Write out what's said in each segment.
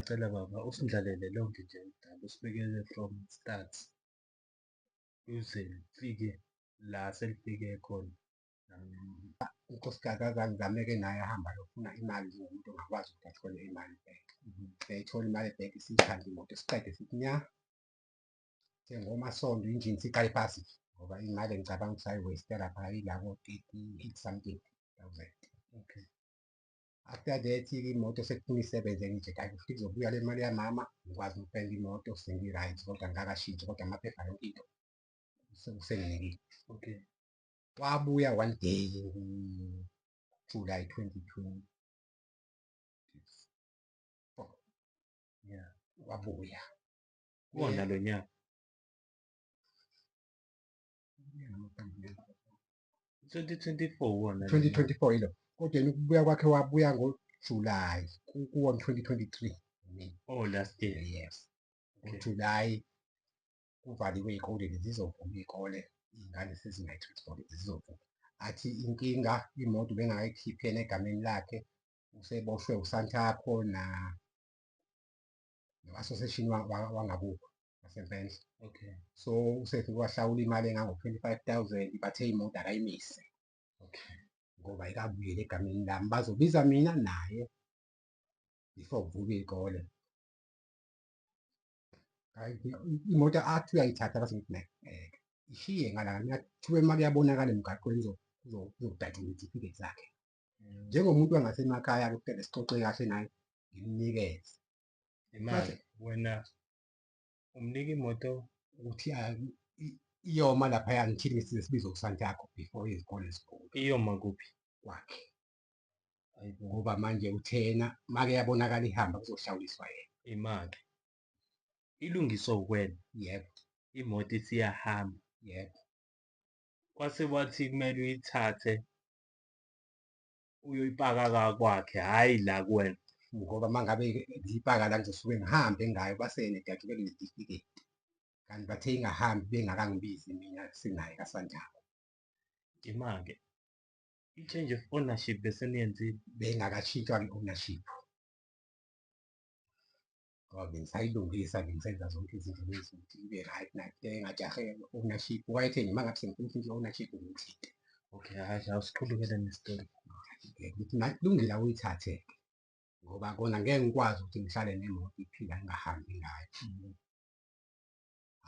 ngingacela baba usindlalele lonke nje udaba usibekele from start kuze lifike la selifike khona. Unkosikazi azangigameke naye ahamba ayofuna imali ngumuntu ongakwazi ukuthi athole imali ebhenki. Siyayithola imali ebhenki siyikhande imoto siqede sithi nya njengomasondo injini siqale phasi ngoba imali engicabanga ukuthi sayi-waste-a phaya ila ko-38 something thousand. Okay. After that-ke imoto sekufuna isebenze ngithi hayi futhi kuzobuya le mali yamama ngikwazi ukupenda imoto sengi-right kodwa ngakashintshi kodwa amaphepha yonke into senginikile. Okay. Wabuya one day July 2024 Yeah. wabuya Kuwona lo nyaka 2024 wona. 2024 yilo kodwa yena ukubuya kwakhe wabuya ngoJulayi kuwona 2023. Oh, last year. Yes. Okay. NgoJulayi kuvaliwe iy'kole lezi zizovuma iy'kole iy'ngane sezingayi-transport zizovuma. Athi inkinga imoto bengakayikhiphi yena egameni lakhe useboshwe uSantaco no-association wangakubo wasempandla. Okay. So usefike wahlawula imali engango-25,000 bathe imoto akayimise. Okay. Ngoba ayikabuyeli egameni lami bazobiza mina naye before kuvulwe iy'kole. Imoto athi uyayithatha base ngithi ishiye ngala kuthiwa imali iyabonakala emgaqweni kuzodatshulwa iy'tifiketi zakhe. Njengomuntu wangasemakhaya-ke kumele sixoxe kahle naye ngimnikeze Imali wena umnika imoto ukuthi iyoma laphaya ngithini sibiza uSantaco before izikole zivulwe iyoma kuphi kwakhe. Ngoba manje uthena make yabonakala ihamba kuzohlawuliswa yena imali ilungiswa ukwena. Yebo. Imoto isiyahamba. Yebo. Kwase kwathi kumele uyithathe uyoyipaka kwakhe, hhayi la kuwena. Ngoba uma ngabe ngiyipaka la ngizosuke ngihambe ngayo base nedatshubele nezitifiketi kanti bathe ingahambi bengakangibizi mina sinaye kaSantaco. Ima-ke i-change of ownership bese niyenzile. Bengakashintshwa i-ownership ngoba bengisayilungisa bengisenza zonke izinto lezi ukuthi ibe right engajahe ownership. Wayethe nje uma ngabe sengifuna ukushintsha i-ownership ngithinte. Okay, hhayi awusiqhubekele nestori. Ngithi kulungile awuyithathe-ke ngoba kona ngeke ngikwazi ukuthi ngihlale nemoto iphila ngingahambi ngayo.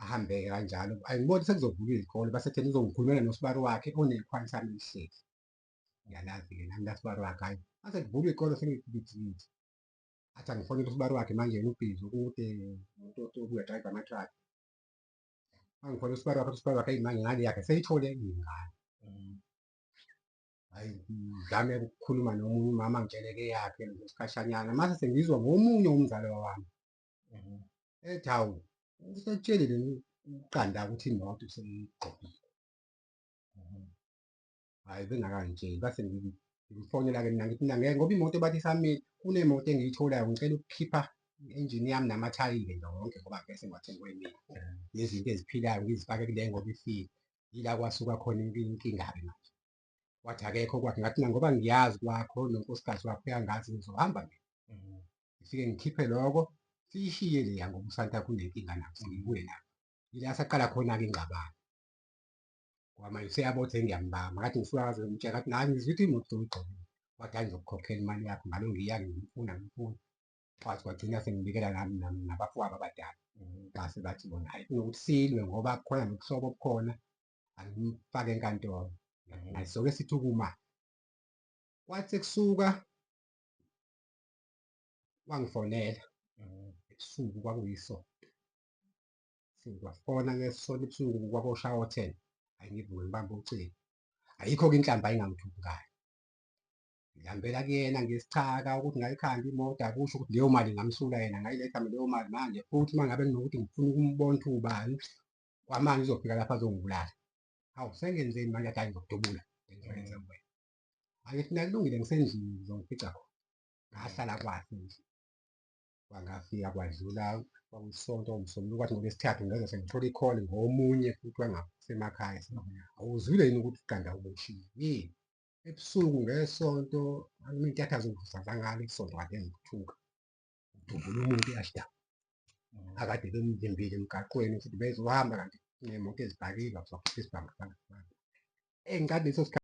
Ahambe-ke kanjalo angiboni sekuzovulwa izikole basethe nizongikhulumela nosibari wakhe onekhono sami elihleli. Ngiyalazi-ke nami lasibari wakhe hhayi mase kuvulwa iy'kole sengithi athi angifonele usibari wakhe manje yena ubhizi ukude umuntu uyadrayiva ama-truck. Mangifonela usibari wakhe eyi manje ingane yakhe seyithole iy'ngane. Hhayi ngizame ukukhuluma nomunye umama angitsheleke eyakhe ngesikhashanyana mase sengizwa ngomunye umzala wami ethi hawu usekutshele uqanda ukuthi imoto seyigqokile. Hhayi bengakangitsheli base ngifonela-ke mina ngithi mina ngeke ngoba imoto bathi isamile kunemoto engiyitholayo ngicela ukukhipha i-enjini yami namathayile nje wonke ngoba vese ngiwathenge kweyinye nezinto eziphilayo ngizifake kule ngoba ifile yila kwasuka khona inkinga-ke manje. Wathi akekho kwakhe ngathi mina ngoba ngiyazi kwakho nonkosikazi wakho uyangazi ngizohamba mina. Ngifike ngikhiphe loko siyishiye leya ngoba uSantaco unenkinga nayo sengibuye nayo. Yila saqala khona-ke ingxabano ngoba manje useyabona ukuthi ngiyambamba ngathi ngisuka ngazomtshela ngathi hhayi ngizwa ukuthi imoto sewuyigqokile. Wathi hhayi ngizokukhokhela imali yakho ngalo ngiyake ngimfuna. Wathi kwagcina sengibikela nabafowabo abadala base bathi bona hhayi kunokuthi silwe ngoba kukhona nobuhlobo obukhona angimfake enkantolo. Naye soke sithukuma. Kwathi sekusuka wangifonela ebusuku kwakuyisonto. Wafona ngesonto ebusuku kwakoshaya o-10. Hhayi ngivuke ngibambe ucingo. Ayikho-ke inhlamba ayingamthungayo. Ngihambela kuyena ngesichaka ukuthi ngayikhanda imoto akusho ukuthi leyo mali ngamsula yena ngayiletha leyo mali manje futhi uma ngabe kunokuthi ngifuna ukumbona ukuthi uwubani kwamanje uzofika lapha azongibulala. Hawu sengenzeni manje athi hhayi ngizokudubula ngizoyenza kuwena. Angithi mina kulungile ngisendlini ngizongifica khona. Ngahlala kwakhe endlini. Kwangafika kwadlula kwakuyisonto ngoMsombuluko kwathi ngoLwesithathu ngezwa sengithola i-call ngomunye futhi wangasemakhaya awuzwile yini ukuthi uqanda uboshiwe? Yini? Ebusuku ngesonto angimentathazo ngizangalo isonto kade ngithuka. dubula umuntu i-Ashdown. Akade bemvimbile emgaqweni ukuthi bezohamba kanti kunemoto ezibhakile, kwakuthiwa futhi isibhamu. Ngicabanga leso sikhathi.